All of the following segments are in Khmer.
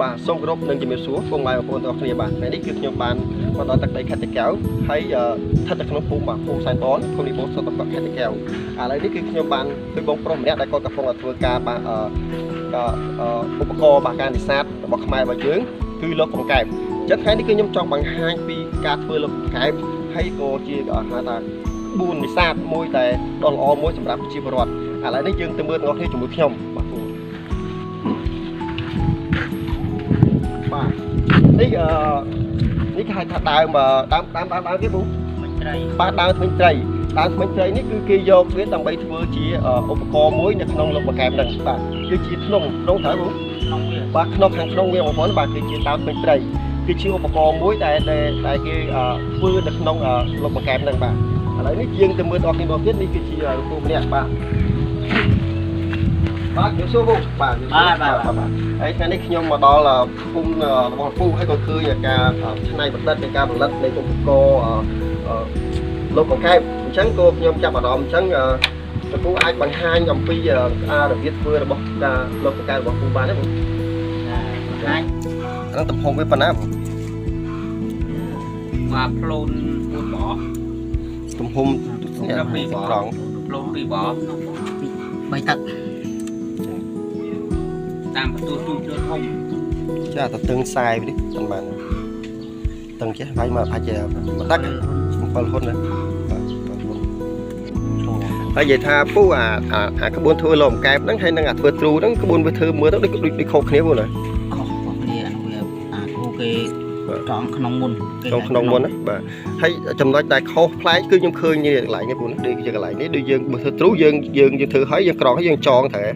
បាទសូមគោរពនឹងជំរាបសួរពុកម៉ែបងប្អូនទាំងអស់គ្នាបាទថ្ងៃនេះគឺខ្ញុំបានមកដល់ទឹកដីខេត្តតាកែវហើយស្ថិតនៅក្នុងភូមិបាទភូមិសែនបនភូមិនេះបងសុទ្ធតែខេត្តតាកែវឥឡូវនេះគឺខ្ញុំបានជួយបងប្រុសម្នាក់ដែលគាត់កំពុងតែធ្វើការបាទឧបករណ៍បាទការនេសាទរបស់ខ្មែររបស់យើងគឺលោកកង្កែបអញ្ចឹងថ្ងៃនេះគឺខ្ញុំចង់បង្ហាញពីការធ្វើលោកកង្កែបហើយក៏ជាហៅថាបួននេសាទមួយតែដ៏ល្អមួយសម្រាប់ប្រជាពលរដ្ឋឥឡូវនេះយើងទៅមើលទាំងអស់គ្នាជាមួយខ្ញុំបាទបាទនេះនេះគេហៅថាដើមគេបងមិនត្រីបាទដើមថ្មិញត្រីនេះគឺគេយកវាដើម្បីធ្វើជាឧបករណ៍មួយនៅក្នុងលោកបង្កែមហ្នឹងបាទគឺជាក្នុងត្រូវបងក្នុងវាបាទក្នុងខាងក្នុងវាបងប្អូនបាទគឺជាដើមថ្មិញត្រីគឺជាឧបករណ៍មួយដែលគេធ្វើនៅក្នុងលោកបង្កែមហ្នឹងបាទឥឡូវនេះយើងទៅមើលដល់គ្នាមកទៀតនេះគឺជារូបទូម្នាក់បាទបាទយើងសួរបងបាទហើយថ្ងៃនេះខ្ញុំមកដល់ភូមិរបស់ពូហើយក៏ឃើញការឆ្នៃប្រឌិតនៃការផលិតនៃឧបករណ៍លោកកង្កែបអញ្ចឹងក៏ខ្ញុំចាប់អារម្មណ៍អញ្ចឹងពូអាចបង្ហាញអំពីរបៀបធ្វើរបស់ការលោកកង្កែបរបស់ពូបានទេបងបង្ហាញអាទំហំវាប៉ុណ្ណាបងបាទផ្លូន4បោទំហំ2បោផ្លូន2បោ3ទឹកតាមបន្ទូទូជឿធំចាតតឹងខ្សែនេះប៉ុន្មានតឹងចេះវាយមកអាចជាដាក់7ហ៊ុនណាបាទ7ហ៊ុនហើយនិយាយថាពូអាក្បួនធ្វើលោកកែបហ្នឹងហើយនឹងអាធ្វើទ្រូហ្នឹងក្បួនវាធ្វើមើលទៅដូចខុសគ្នាពូណាខុសគ្នាអានោះវាគ្រូគេត្រង់ក្នុងមុនណាបាទហើយចំណុចដែលខុសប្លែកគឺខ្ញុំឃើញនេះកន្លែងនេះពូណាដូចជាកន្លែងនេះដូចយើងបើធ្វើទ្រូយើងធ្វើហើយយើងក្រងហើយយើងចងត្រូវ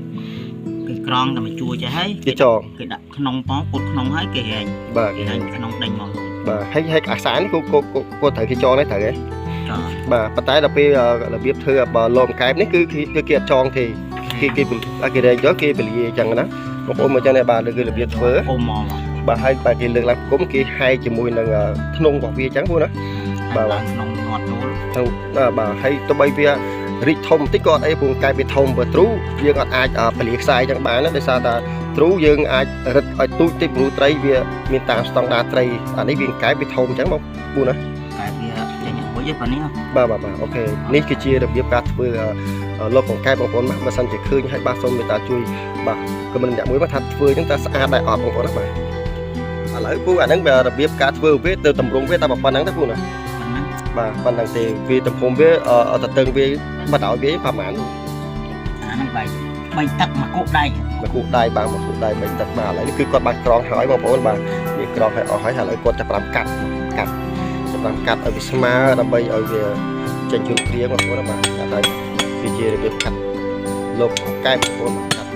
គេក្រងតែមកជួយចេះហើយគេចងគេដាក់ក្នុងប៉ោពុតក្នុងហើយគេហែងបាទគេហែងក្នុងដេញមកបាទហើយអាសានេះគាត់ត្រូវគេចងដែរត្រូវហ៎បាទប៉ុន្តែដល់ពេលរបៀបធ្វើបើលោកកែបនេះគឺគេអត់ចងទេគេរែងយកគេពលាអញ្ចឹងណាបងប្អូនមកចឹងដែរបាទលើគឺរបៀបធ្វើគុំមកបាទហើយបាទគេលើកឡើងគុំគេហែកជាមួយនឹងធ្នង់របស់វាអញ្ចឹងពូណាបាទក្នុងងាត់ចូលបាទហើយទៅបីវារីកធំបន្តិចក៏អត់អីពូកែបវាធំបើទ្រូយើងអត់អាចពលាខ្សែអញ្ចឹងបានណាដោយសារតែទ្រូយើងអាចរឹតឲ្យទូចតិចព្រោះត្រីវាមានតាមស្តង់ដារត្រីអានេះវាកែបវាធំអញ្ចឹងបងពូណាកែបវាចេញមួយទេប៉ុណ្នេះបាទអូខេនេះគឺជារបៀបការធ្វើលោកកង្កែបបងប្អូនបើសិនជាឃើញឲ្យបាទសូមមេត្តាជួយបាទក៏មិនអ្នកមួយមកថាធ្វើអញ្ចឹងតែស្អាតដែរអត់បងប្អូនណាបាទឥឡូវពូអាហ្នឹងវារបៀបការធ្វើវាទៅតម្រង់វាតែប៉ុណ្្នឹងទេពូណាបាទប៉ុណ្្នឹងទេវាទំហំវាតតឹងវាបត់ឲ្យវាប្រហែលអាហ្នឹង3ទឹកមកគូដៃបាទមកគូដៃ3ទឹកបាទឥឡូវនេះគឺគាត់បានក្រងហើយបងប្អូនបាទវាក្រងឲ្យអស់ហើយឥឡូវគាត់ចាប់ផ្ដើមកាត់ឲ្យវាស្មើដើម្បីឲ្យវាចេញជើងព្រៀងបងប្អូនបាទកាត់ហើយគឺជារបៀបកាត់លោកកែបបងប្អូនកាត់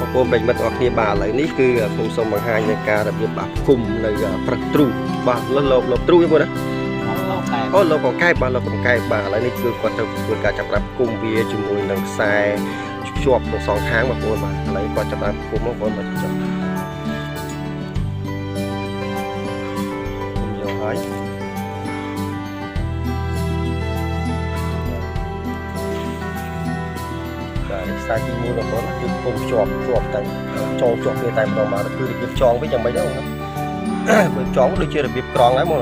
បងប្អូនប្រិមិត្តអរគ្នាបាទឥឡូវនេះគឺខ្ញុំសូមបង្ហាញនៅការរបៀបបាទគុំនៅព្រឹកទ្រូបាទលោកទ្រូទេបងណាអូលោកកង្កែបបាទលោកកង្កែបបាទឥឡូវនេះគឺគាត់ទៅធ្វើការចាប់រាប់គុំវាជាមួយនឹងខ្សែភ្ជាប់ទាំងសងខាងបងប្អូនបាទឥឡូវគាត់ចាប់រាប់គុំបងប្អូនបាទចាប់គុំយកហើយខ្សែទី1បងប្អូនគឺគុំជាប់ទៅចងជាប់គ្នាតែម្ដងមកគឺរបៀបចងវិញយ៉ាងម៉េចដែរបងណាបើចងដូចជារបៀបក្រងដែរមក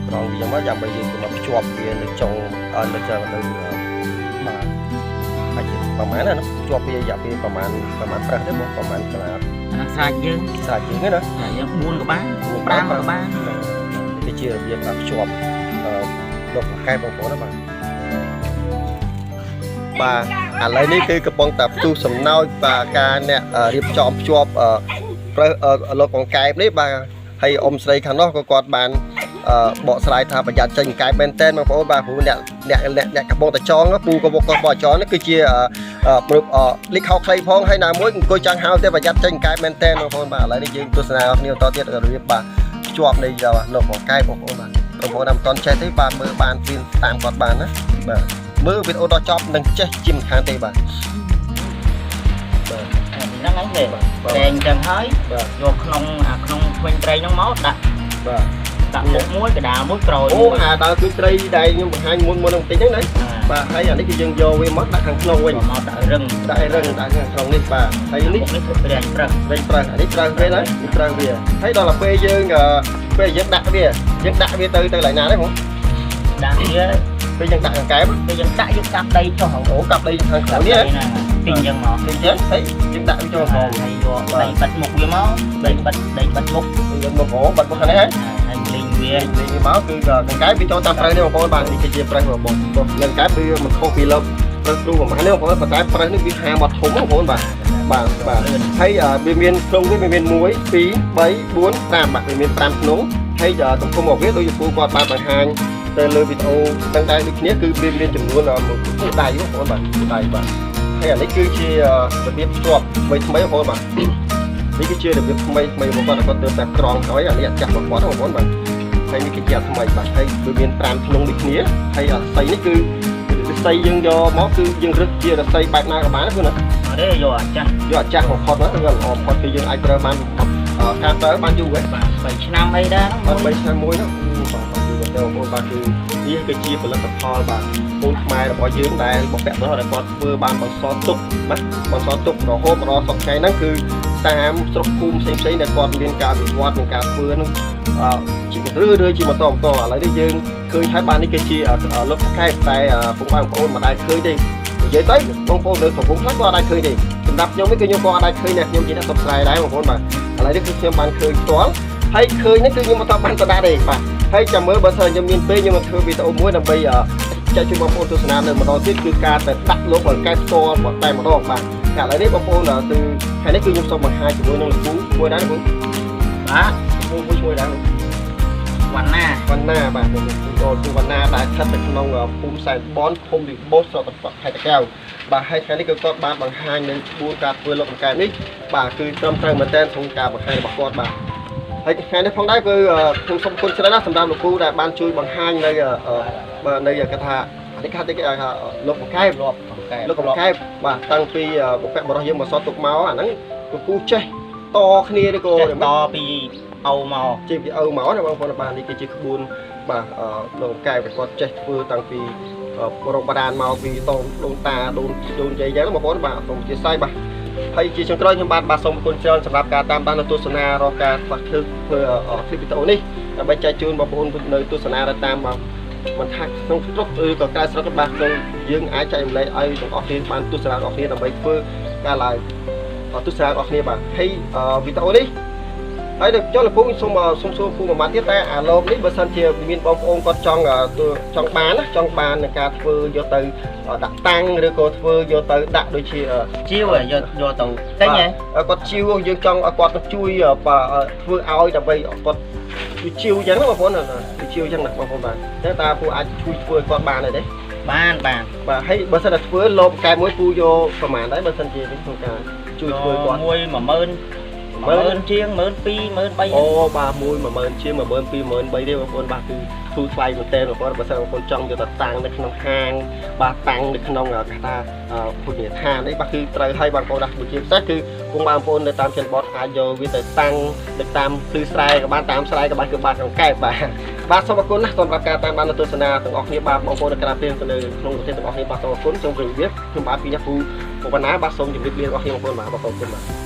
ក្រងវាយ៉ាងម៉េចដើម្បីយើងទៅមកភ្ជាប់វានៅចុងនៅបាទអាចប្រហែលណាភ្ជាប់វារយៈពេលប្រហែលប្រឹសទេបងប្រហែលកន្លះអានោះស្រាច់យើងហ្នឹងណាយើង4ក្បាល5ក្បាលវាជារបៀបភ្ជាប់លោកកង្កែបបងប្អូនណាបាទឥឡូវនេះគឺកំពុងតែផ្ទុះសំណោចបាទការអ្នករៀបចំភ្ជាប់លោកកង្កែបនេះបាទហើយអ៊ំស្រីខាងនោះក៏គាត់បានបកស្រាយថាប្រយ័ត្នចេញកង្កែបមែនតើបងប្អូនបាទព្រោះអ្នកកំពុងតែចងពូក៏បកចងនេះគឺជាលិខោខ្លីផងហើយណាមួយអង្គុយចាំងហៅតែប្រយ័ត្នចេញកង្កែបមែនតើបងប្អូនបាទឥឡូវនេះយើងទស្សនាគ្នាបន្តទៀតរបៀបបាទភ្ជាប់នៃលោកកង្កែបបងប្អូនបាទបងប្អូនមិនទាន់ចេះទេបាទមើលបានពីតាមគាត់បានណាបាទមើលវីដេអូដល់ចប់នឹងចេះជាមិនខានទេបាទហ្នឹងទេតែអញ្ចឹងហើយយកក្នុងថ្មិញត្រីហ្នឹងមកដាក់បាទ ដាក់មុខមួយកដាលមួយក្រោយ អូអាដើរគឺត្រីដែលខ្ញុំបង្ហាញមុននឹងបន្តិចហ្នឹងណាបាទហើយអានេះគឺយើងយកវាមកដាក់ខាងក្នុងវិញ មកដាក់រឹង ដាក់ខាងក្នុងនេះបាទហើយនេះ នេះគឺប្រេងប្រឹង វិញប្រើអានេះប្រើវាណានេះប្រើវាហើយដល់ទៅពេលយើងដាក់វាយើងដាក់វាទៅកន្លែងណាដែរបង ដាក់វា ពេលយើងដាក់កង្កែប ពេលយើងដាក់យកកាប់ដីចុះ អូកាប់ដីខាងក្នុងនេះ ហ្នឹងទីអញ្ចឹងមក អញ្ចឹងហើយយើងដាក់វាចូលក្នុង ហើយយកដីបិទមុខវាមកដីបិទមុខ យើងមកអូបាត់មុខខាងនេះហ៎ ហើយលីងវា លេងមកគឺកង្កែបវាចូលតាមប្រើនេះបងប្អូនបាទនេះគឺជាប្រើរបស់បងព្រោះលើកង្កែបវាមិនខុសពីលើប្រើគ្រូប្រហែលនេះបងប្អូនប៉ុន្តែប្រើនេះវាហាមកធំបងប្អូនបាទហើយវាមានក្នុងវាមាន1 2 3 4 5បាទវាមាន5ក្នុងហើយទំហំរបស់វាដូចជាពូគាត់បានបង្ហាញទៅលើវីដេអូទាំងដែរដូចគ្នាគឺវាមានចំនួន1 ដៃបងប្អូនបាទ1 ដៃបាទហើយអានេះគឺជារបៀបភ្ជាប់ថ្មីបងប្អូនបាទនេះគឺជារបៀបថ្មីរបស់គាត់គាត់ទើបតែក្រងហើយអានេះអាចាស់របស់គាត់បងប្អូនបាទហើយនេះគឺជាថ្មីបាទហើយវាមាន5ក្នុងដូចគ្នាហើយអាស័យនេះគឺស័យយើងយកមកគឺយើងរឹសជារស័យបែបណាក៏បានហ្នឹងណា អត់ទេយកអាចាស់បំផុតហ្នឹងគឺល្អបំផុតគឺយើងអាចប្រើបានការប្រើបានយូរហ្នឹង បាទ3ឆ្នាំអីដែរ បាទ3ឆ្នាំមួយហ្នឹងបាទយូរទៅបងប្អូនបាទគឺនេះគឺជាផលិតផលបាទពូនខ្មែររបស់យើងដែលបំពាក់របស់ដែលគាត់ធ្វើបានបន្សល់ទុកណាបន្សល់ទុករហូតដល់សប្តាហ៍ហ្នឹងគឺតាមស្រុកភូមិផ្សេងៗដែលគាត់មានការវិវត្តនិងការធ្វើហ្នឹងជារឿយជាបន្តឥឡូវនេះយើងឃើញហើយបាននេះគឺជាលោកខែតែពុកបងប្អូនមិនដែលឃើញទេនិយាយទៅបងប្អូនលើកំពុងខ្លះក៏អត់ដែលឃើញទេសម្រាប់ខ្ញុំនេះគឺខ្ញុំក៏អត់ដែលឃើញដែរខ្ញុំជាអ្នកសបស្រាយដែរបងប្អូនបាទឥឡូវនេះគឺខ្ញុំបានឃើញផ្ទាល់ហើយឃើញនេះគឺខ្ញុំមិនតបបានដដែលទេបាទហើយចាំមើលបើសិនខ្ញុំមានពេលខ្ញុំមកធ្វើវីដេអូមួយដើម្បីចែកជូនបងប្អូនទស្សនានៅម្ដងទៀតគឺការទៅដាក់លោកបកកែផ្ទាល់តែម្ដងបាទឥឡូវនេះបងប្អូនទៅថ្ងៃនេះគឺខ្ញុំសូមបង្ហាញជាមួយនឹងលោកពូមួយដែរបងបាទពូមួយដែរវណ្ណាបាទពូវណ្ណាដែលស្ថិតនៅក្នុងភូមិសែនបនភូមិវិបុស្រុកតប៉ខេត្តតាកែវបាទហើយថ្ងៃនេះគឺគាត់បានបង្ហាញនៅក្បួនការធ្វើលោកបង្កើតនេះបាទគឺត្រឹមត្រូវមែនទែនក្នុងការបង្ហាញរបស់គាត់បាទហើយថ្ងៃនេះផងដែរគឺខ្ញុំសូមអរគុណច្រើនណាស់សម្រាប់លោកគ្រូដែលបានជួយបង្ហាញនៅនៅគេថានេះគេថាលោកបង្កើតបាទតាំងពីបុព្វបុរសយើងមកសតទុកមកអាហ្នឹងលោកគ្រូចេះតគ្នាឬក៏តពីអូមកជាពីអូមកណាបងប្អូនបាទនេះគឺជាក្បួនបាទលោកកែវគាត់ចេះធ្វើតាំងពីរកបដានមកពីដូនតាដូនយាយចឹងបងប្អូនបាទសូមជាសាយបាទហើយជាចុងក្រោយខ្ញុំបាទសូមអរគុណច្រើនសម្រាប់ការតាមដានទស្សនារកការធ្វើคลิปវីដេអូនេះដើម្បីចែកជូនបងប្អូននៅទស្សនាតាមមិនថាក្នុងស្រុកឬក៏ក្រៅស្រុកបាទយើងអាចចែករំលែកឲ្យបងប្អូនបានទស្សនារបស់គ្នាដើម្បីធ្វើការឡើងទស្សនារបស់គ្នាបាទហើយវីដេអូនេះហើយដល់ចុះលោកពូសូមសួរពូមួយម៉ាត់ទៀតតែអាលោកនេះបើសិនជាមានបងប្អូនគាត់ចង់បាននឹងការធ្វើយកទៅដាក់តាំងឬក៏ធ្វើយកទៅដាក់ដូចជាជាវយកទៅតែគាត់ជាវយើងចង់ឲ្យគាត់ជួយធ្វើឲ្យដើម្បីគាត់ជួយជាវអញ្ចឹងណាបងប្អូនជាវអញ្ចឹងណាបងប្អូនបាទតែតើពូអាចជួយធ្វើឲ្យគាត់បានទេបានបាទហើយបើសិនតែធ្វើលោកកែមួយពូយកប្រហែលដែរបើសិនជាក្នុងការជួយធ្វើគាត់10000 10000ជាង12000 13000អូបាទ10000ជាង12000 13000ទេបងប្អូនបាទគឺធូរថ្លៃមែនតើបងប្អូនបើសិនបងប្អូនចង់យកទៅតាំងនៅក្នុងហាងបាទតាំងនៅក្នុងគេថាភោជនីយដ្ឋាននេះបាទគឺត្រូវឲ្យបងប្អូនដូចជាពិសេសគឺបងប្អូននៅតាមជនបទអាចយកវាទៅតាំងនៅតាមភ្លឺស្រែក៏បានតាមស្រែក៏បានគឺបាទក្នុងកែបបាទសូមអរគុណណាស់សម្រាប់ការតាមដានទស្សនាទាំងអស់គ្នាបាទបងប្អូននៅក្រៅប្រទេសនៅក្នុងប្រទេសទាំងអស់គ្នាបាទសូមអរគុណសូមជម្រាបលាខ្ញុំបាទពីអ្នកពូបណ្ណាបាទសូមជម្រាបលាបងប្អូនបាទបាទសូមអរគុណបាទ